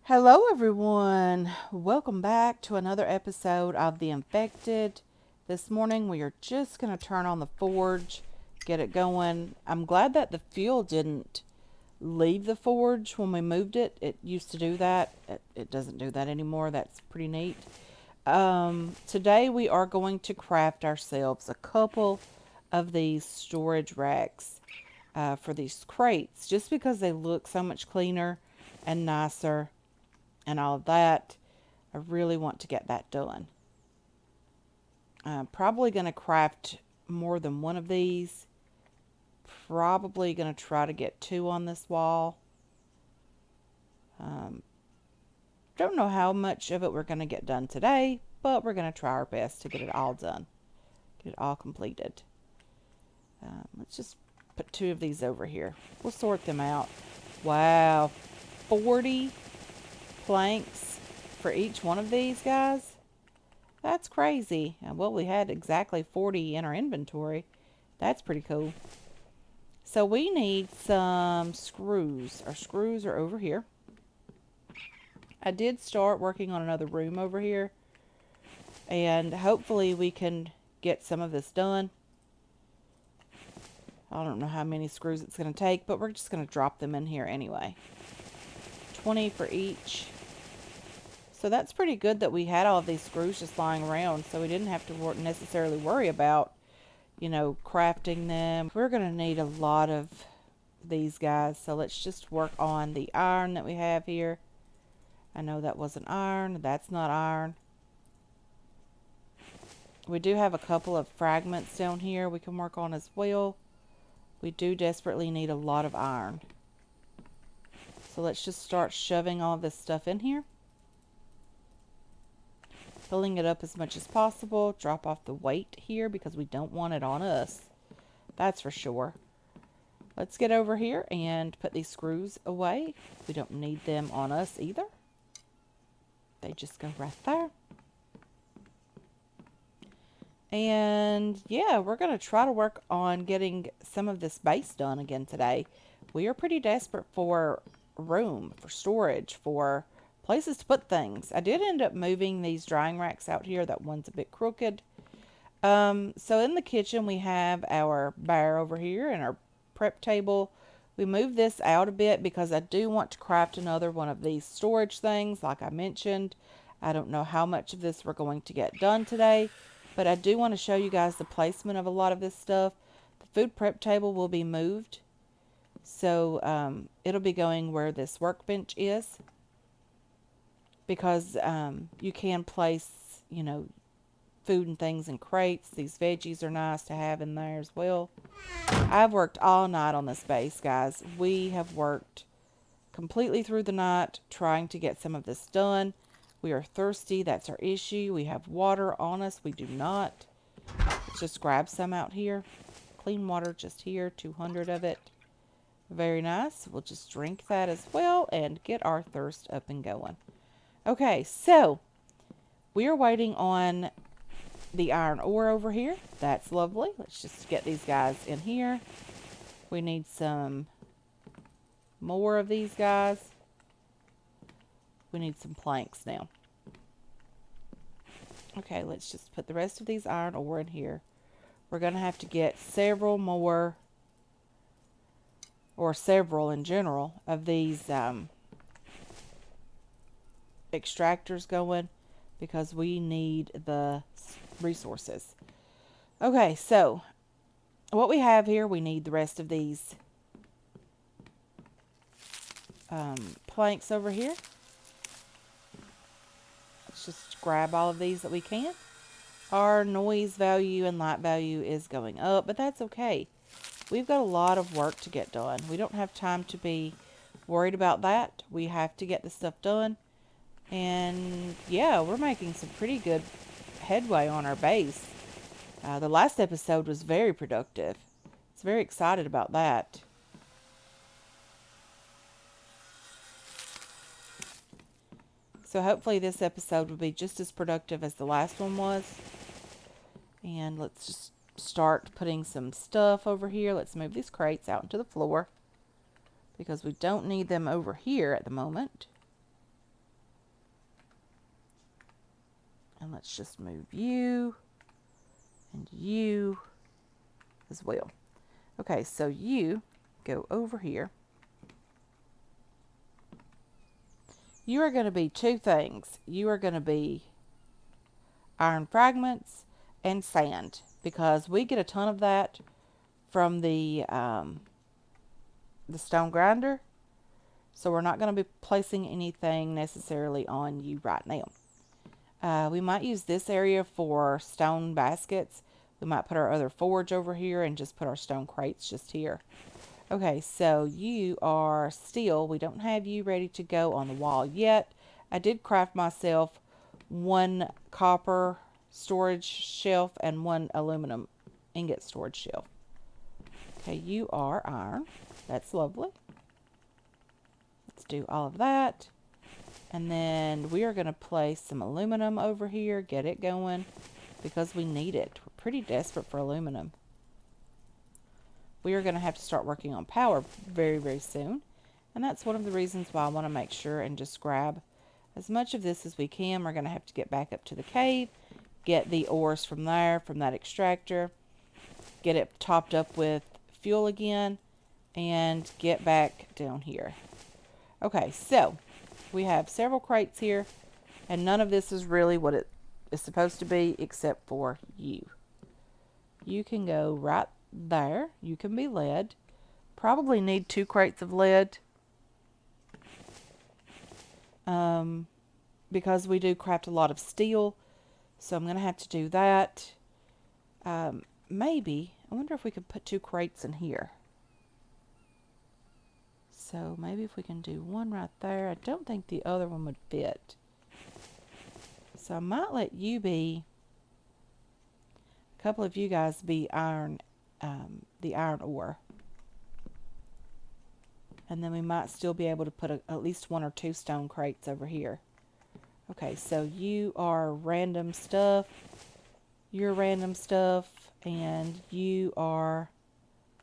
Hello, everyone. Welcome back to another episode of The Infected. This morning, we are just going to turn on the forge, get it going. I'm glad that the fuel didn't leave the forge when we moved it. It used to do that. It doesn't do that anymore. That's pretty neat. Today, we are going to craft ourselves a couple of these storage racks for these crates just because they look so much cleaner and nicer and all of that. I really want to get that done. I'm probably going to craft more than one of these. Probably going to try to get two on this wall. Um, don't know how much of it we're going to get done today, but we're going to try our best to get it all done. Get it all completed. Let's just put two of these over here. We'll sort them out. Wow, 40 planks for each one of these guys. That's crazy. Well, we had exactly 40 in our inventory. That's pretty cool. So we need some screws. Our screws are over here. I did start working on another room over here, and hopefully we can get some of this done. I don't know how many screws it's going to take, but we're just going to drop them in here anyway. 20 for each. So that's pretty good that we had all of these screws just lying around, so we didn't have to necessarily worry about, crafting them. We're going to need a lot of these guys, so let's just work on the iron that we have here. I know that wasn't iron. That's not iron. We do have a couple of fragments down here we can work on as well. We do desperately need a lot of iron. So let's just start shoving all this stuff in here. Filling it up as much as possible. Drop off the weight here because we don't want it on us. That's for sure. Let's get over here and put these screws away. We don't need them on us either. They just go right there. And yeah, we're going to try to work on getting some of this base done again today. We are pretty desperate for room, for storage, for places to put things. I did end up moving these drying racks out here. That one's a bit crooked. So in the kitchen we have our bar over here and our prep table. We moved this out a bit because I do want to craft another one of these storage things like I mentioned. I don't know how much of this we're going to get done today, but I do want to show you guys the placement of a lot of this stuff. The food prep table will be moved, so it'll be going where this workbench is, because you can place, food and things in crates. These veggies are nice to have in there as well. I've worked all night on this base, guys. We have worked completely through the night trying to get some of this done. We are thirsty. That's our issue. We have water on us. We do not. Let's just grab some out here. Clean water just here. 200 of it. Very nice. We'll just drink that as well and get our thirst up and going. Okay, so we are waiting on the iron ore over here. That's lovely. Let's just get these guys in here. We need some more of these guys. We need some planks now. Okay, let's just put the rest of these iron ore in here. We're going to have to get several more, or several in general, of these extractors going, because we need the resources. Okay, so what we have here, we need the rest of these planks over here. Let's just grab all of these that we can. Our noise value and light value is going up, but that's okay. We've got a lot of work to get done. We don't have time to be worried about that. We have to get the stuff done. And yeah, we're making some pretty good headway on our base. The last episode was very productive. I was very excited about that. So hopefully this episode will be just as productive as the last one was. And let's just start putting some stuff over here. Let's move these crates out into the floor, because we don't need them over here at the moment. And let's just move you and you as well. Okay, so you go over here. You are going to be two things. You are going to be iron fragments and sand, because we get a ton of that from the stone grinder. So we're not going to be placing anything necessarily on you right now. We might use this area for stone baskets. We might put our other forge over here and just put our stone crates just here. Okay, so you are steel. We don't have you ready to go on the wall yet. I did craft myself one copper storage shelf and one aluminum ingot storage shelf. Okay, you are iron. That's lovely. Let's do all of that. And then we are going to place some aluminum over here, get it going, because we need it. We're pretty desperate for aluminum. We are going to have to start working on power very, very soon. And that's one of the reasons why I want to make sure and just grab as much of this as we can. We're going to have to get back up to the cave, get the ores from there, from that extractor, get it topped up with fuel again, and get back down here. Okay, so we have several crates here, and none of this is really what it is supposed to be except for you. You can go right there. You can be lead. Probably need 2 crates of lead, because we do craft a lot of steel, so I'm going to have to do that. Maybe, I wonder if we could put 2 crates in here. So maybe if we can do one right there. I don't think the other one would fit. So I might let you be, a couple of you guys be iron, the iron ore. And then we might still be able to put at least 1 or 2 stone crates over here. Okay, so you are random stuff. You're random stuff. And you are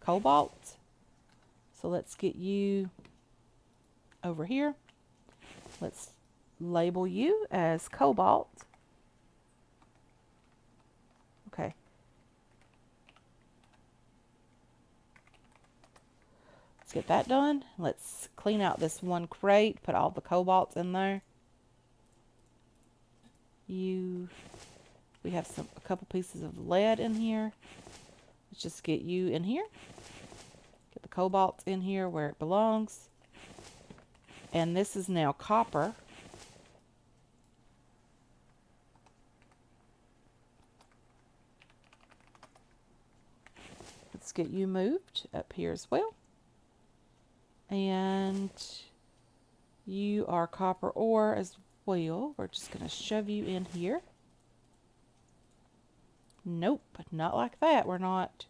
cobalt. So let's get you over here. Let's label you as cobalt. Okay. Let's get that done. Let's clean out this one crate, put all the cobalt in there. We have a couple pieces of lead in here. Let's just get you in here. Get the cobalt in here where it belongs. And this is now copper. Let's get you moved up here as well. And you are copper ore as well. We're just going to shove you in here. Nope, not like that. We're not.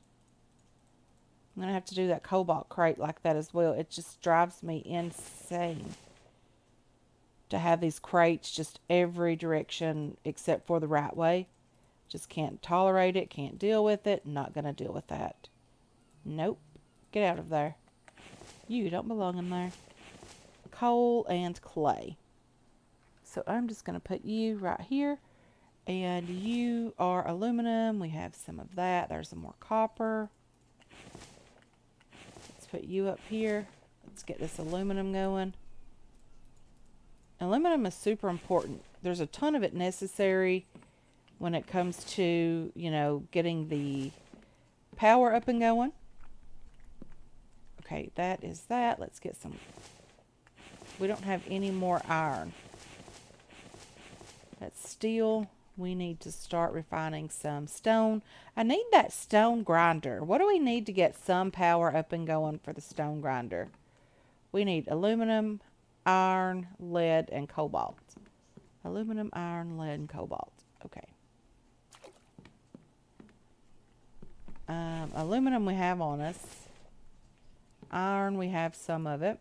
I'm going to have to do that cobalt crate like that as well. It just drives me insane to have these crates just every direction except for the right way. Just can't tolerate it, can't deal with it, not going to deal with that. Nope, get out of there. You don't belong in there. Coal and clay. So I'm just going to put you right here. And you are aluminum. We have some of that. There's some more copper. Let's put you up here. Let's get this aluminum going. Aluminum is super important. There's a ton of it necessary when it comes to, you know, getting the power up and going. Okay, that is that. Let's get some. We don't have any more iron. That's steel. We need to start refining some stone. I need that stone grinder. What do we need to get some power up and going for the stone grinder? We need aluminum, iron, lead, and cobalt. Aluminum, iron, lead, and cobalt. Okay. Aluminum we have on us. Iron, we have some of it.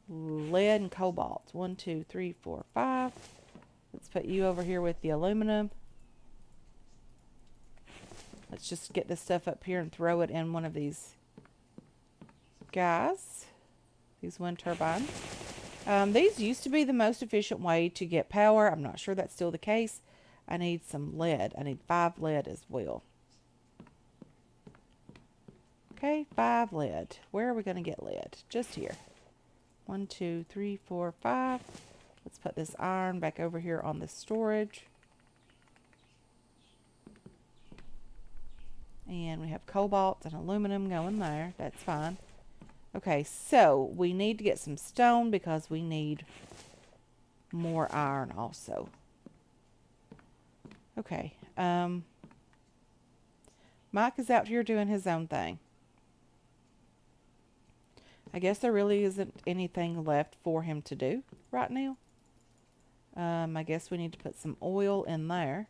Lead and cobalt. 1, 2, 3, 4, 5. Let's put you over here with the aluminum. Let's just get this stuff up here and throw it in one of these guys. These wind turbines. These used to be the most efficient way to get power. I'm not sure that's still the case. I need some lead. I need 5 lead as well. Okay, 5 lead. Where are we going to get lead? Just here. 1, 2, 3, 4, 5. Let's put this iron back over here on the storage. And we have cobalt and aluminum going there. That's fine. Okay, so we need to get some stone because we need more iron also. Okay. Mike is out here doing his own thing. I guess there really isn't anything left for him to do right now. I guess we need to put some oil in there.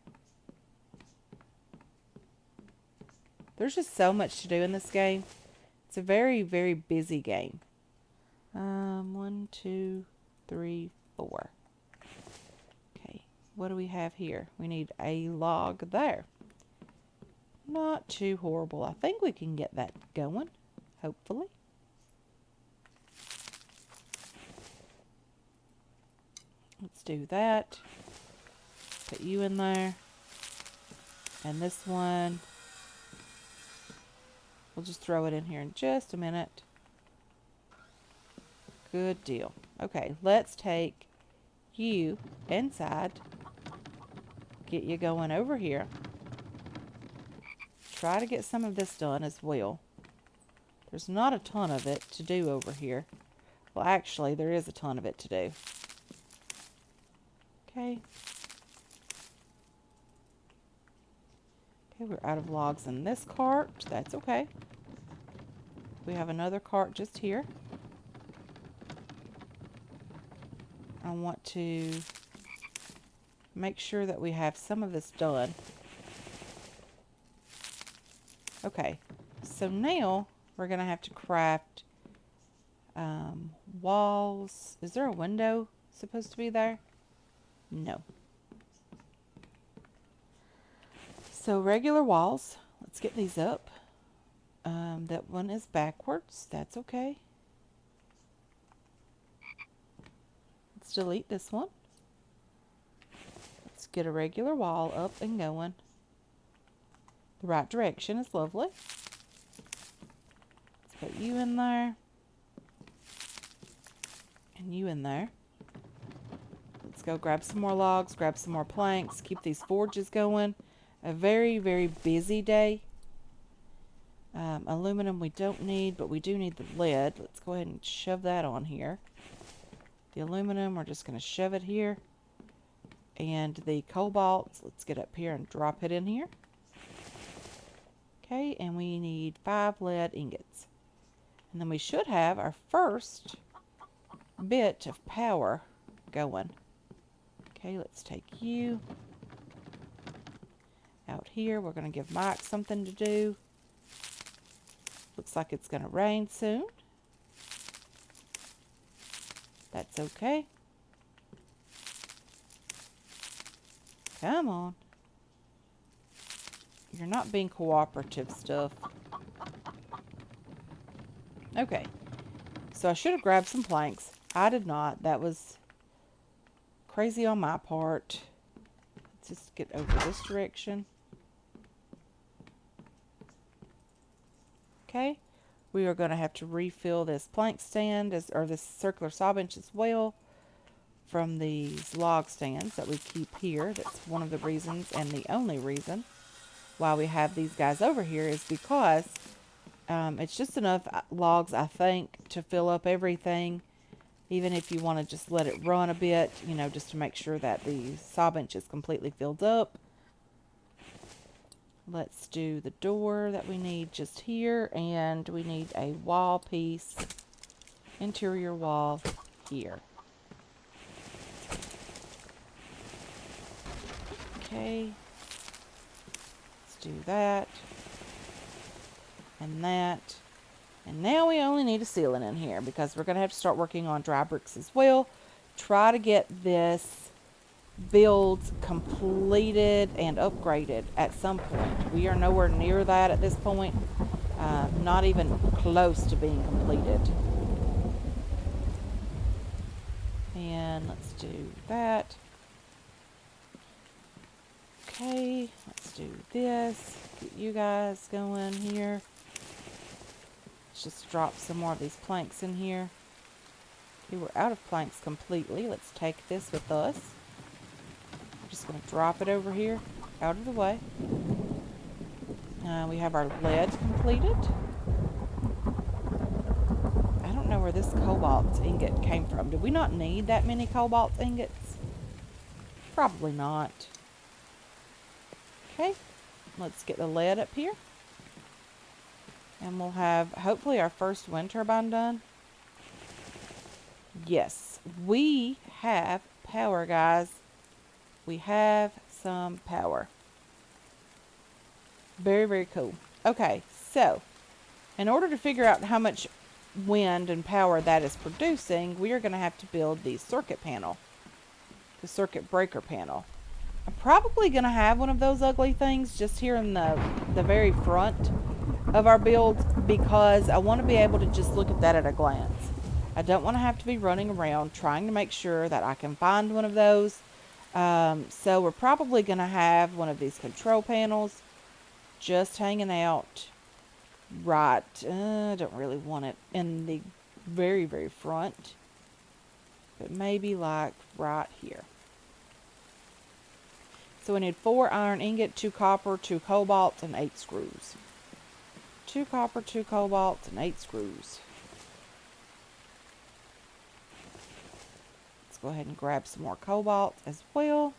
There's just so much to do in this game. It's a very, very busy game. 1, 2, 3, 4. Okay, what do we have here? We need a log there. Not too horrible. I think we can get that going, hopefully. Let's do that. Put you in there. And this one, we'll just throw it in here in just a minute. Good deal. Okay, let's take you inside. Get you going over here. Try to get some of this done as well. There's not a ton of it to do over here. Well, actually, there is a ton of it to do. Okay. Okay, we're out of logs in this cart. That's okay. We have another cart just here. I want to make sure that we have some of this done. Okay, so now we're going to have to craft walls. Is there a window supposed to be there? No. So regular walls. Let's get these up. That one is backwards. That's okay. Let's delete this one. Let's get a regular wall up and going. The right direction is lovely. Let's put you in there. And you in there. Let's go grab some more logs, grab some more planks, keep these forges going. A very, very busy day. Aluminum we don't need, but we do need the lead. Let's go ahead and shove that on here. The aluminum, we're just going to shove it here. And the cobalt, let's get up here and drop it in here. Okay, and we need 5 lead ingots. And then we should have our first bit of power going. Okay, let's take you out here. We're going to give Mike something to do. Looks like it's going to rain soon. That's okay. Come on. You're not being cooperative, stuff. Okay. So I should have grabbed some planks. I did not. That was crazy on my part. Let's just get over this direction. Okay. We are going to have to refill this plank stand, or this circular saw bench as well, from these log stands that we keep here. That's one of the reasons, and the only reason why we have these guys over here, is because it's just enough logs, I think, to fill up everything. Even if you want to just let it run a bit, you know, just to make sure that the saw bench is completely filled up. Let's do the door that we need just here, and we need a wall piece, interior wall here. Okay, let's do that, and that, and now we only need a ceiling in here because we're going to have to start working on dry bricks as well. Try to get this build completed and upgraded at some point. We are nowhere near that at this point. Not even close to being completed. And let's do that. Okay, let's do this. Get you guys going here. Let's just drop some more of these planks in here. Okay, we're out of planks completely. Let's take this with us. I'm just going to drop it over here, out of the way. We have our lead completed. I don't know where this cobalt ingot came from. Did we not need that many cobalt ingots? Probably not. Okay, let's get the lead up here. And we'll have, hopefully, our first wind turbine done. Yes, we have power, guys. We have some power. Very, very cool. Okay, so in order to figure out how much wind and power that is producing, we are going to have to build the circuit panel, the circuit breaker panel. I'm probably going to have one of those ugly things just here in the very front of our build, because I want to be able to just look at that at a glance. I don't want to have to be running around trying to make sure that I can find one of those. So we're probably going to have one of these control panels just hanging out right, I don't really want it in the very, very front, but maybe like right here. So we need 4 iron ingot, 2 copper, 2 cobalt, and 8 screws. 2 copper, 2 cobalt, and 8 screws. Let's go ahead and grab some more cobalt as well.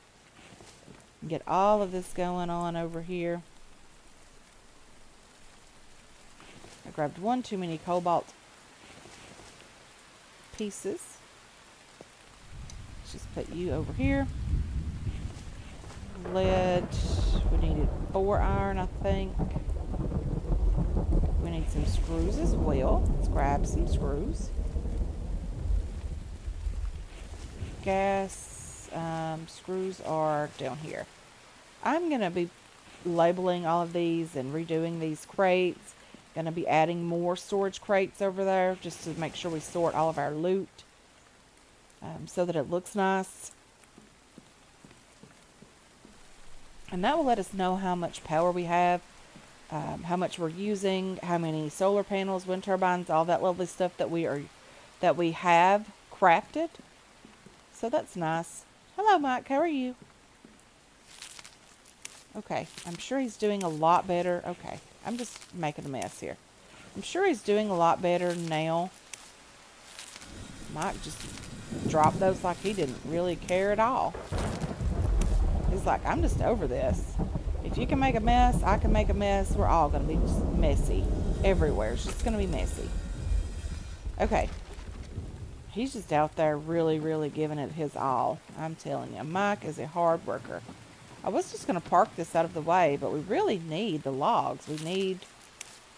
Get all of this going on over here. I grabbed one too many cobalt pieces. Let's just put you over here. Lead, we needed 4 iron, I think. We need some screws as well. Let's grab some screws. Gas, screws are down here. I'm going to be labeling all of these and redoing these crates. Going to be adding more storage crates over there just to make sure we sort all of our loot so that it looks nice. And that will let us know how much power we have, how much we're using, how many solar panels, wind turbines, all that lovely stuff that we have crafted. So that's nice. Hello, Mike. How are you? Okay, I'm sure he's doing a lot better. Okay, I'm just making a mess here. I'm sure he's doing a lot better now. Mike just dropped those like he didn't really care at all. He's like, I'm just over this. If you can make a mess, I can make a mess. We're all going to be just messy everywhere. It's just going to be messy. Okay. He's just out there really, really giving it his all. I'm telling you, Mike is a hard worker. I was just going to park this out of the way, but we really need the logs. We need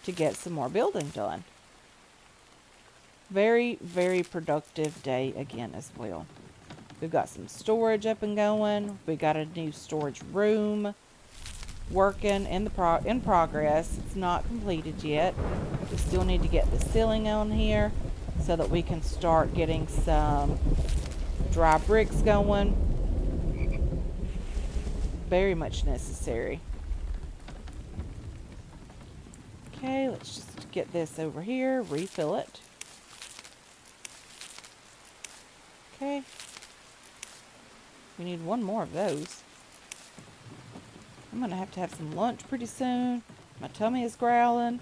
to get some more building done. Very, very productive day again as well. We've got some storage up and going. We got a new storage room working in progress. It's not completed yet. We still need to get the ceiling on here so that we can start getting some dry bricks going. Very much necessary. Okay, let's just get this over here, refill it. Okay. We need one more of those. I'm going to have some lunch pretty soon. My tummy is growling.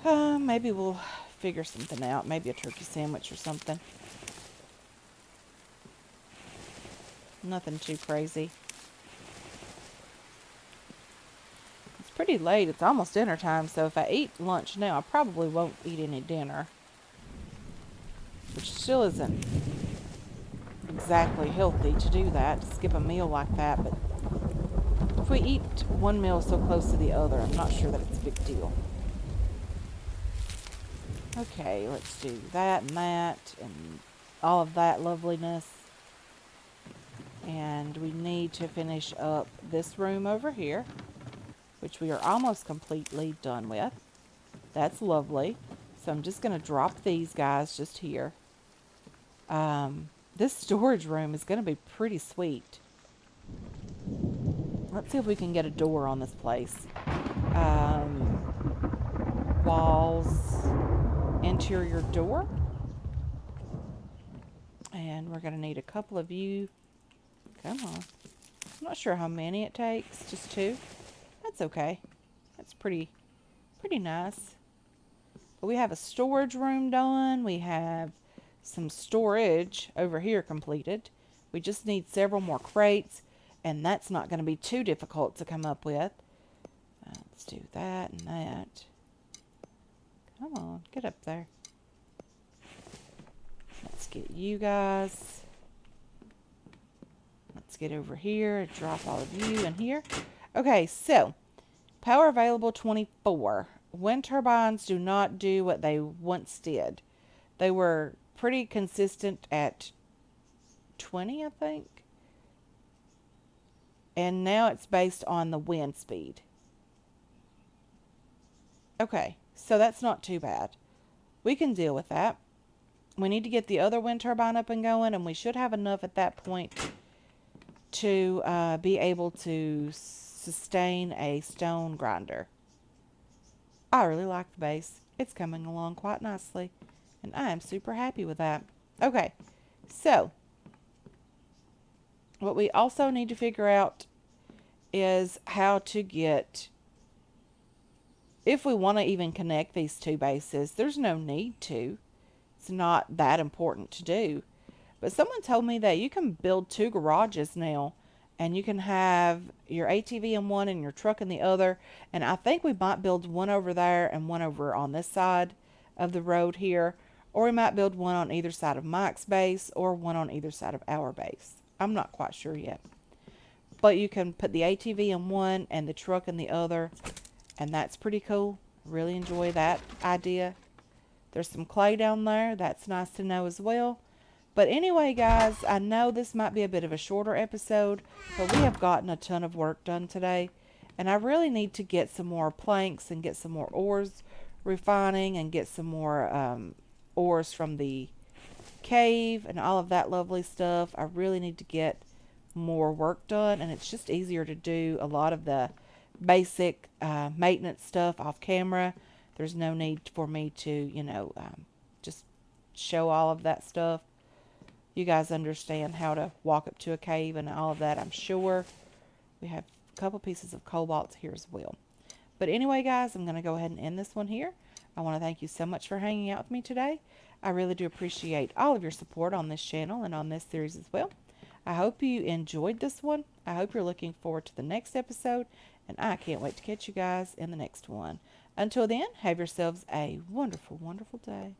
Maybe we'll figure something out. Maybe a turkey sandwich or something. Nothing too crazy. It's pretty late. It's almost dinner time, so if I eat lunch now, I probably won't eat any dinner. Which still isn't exactly healthy to do that, to skip a meal like that, but if we eat one meal so close to the other, I'm not sure that it's a big deal. Okay, let's do that and all of that loveliness. And we need to finish up this room over here, which we are almost completely done with. That's lovely. So I'm just going to drop these guys just here. This storage room is going to be pretty sweet. Let's see if we can get a door on this place. Walls, interior door. And we're going to need a couple of you. Come on. I'm not sure how many it takes. Just two. That's okay. That's pretty nice. But we have a storage room done. We have some storage over here completed. We just need several more crates, and that's not going to be too difficult to come up with. Let's do that and that. Come on, get up there. Let's get you guys. Let's get over here and drop all of you in here. Okay, so power available 24. Wind turbines do not do what they once did. They were pretty consistent at 20, I think. And now it's based on the wind speed. Okay, so that's not too bad. We can deal with that. We need to get the other wind turbine up and going, and we should have enough at that point to be able to sustain a stone grinder. I really like the base. It's coming along quite nicely, and I am super happy with that. Okay, so what we also need to figure out is how to get, if we want to even connect these two bases. There's no need to. It's not that important to do. But someone told me that you can build two garages now, and you can have your ATV in one and your truck in the other. And I think we might build one over there and one over on this side of the road here. Or we might build one on either side of Mike's base or one on either side of our base. I'm not quite sure yet. But you can put the ATV in one and the truck in the other. And that's pretty cool. Really enjoy that idea. There's some clay down there. That's nice to know as well. But anyway, guys, I know this might be a bit of a shorter episode, but we have gotten a ton of work done today. And I really need to get some more planks and get some more ores refining and get some more ores from the cave and all of that lovely stuff. I really need to get more work done, and it's just easier to do a lot of the basic maintenance stuff off camera. There's no need for me to, just show all of that stuff. You guys understand how to walk up to a cave and all of that, I'm sure. We have a couple pieces of cobalt here as well. But anyway, guys, I'm going to go ahead and end this one here. I want to thank you so much for hanging out with me today. I really do appreciate all of your support on this channel and on this series as well. I hope you enjoyed this one. I hope you're looking forward to the next episode, and I can't wait to catch you guys in the next one. Until then, have yourselves a wonderful, wonderful day.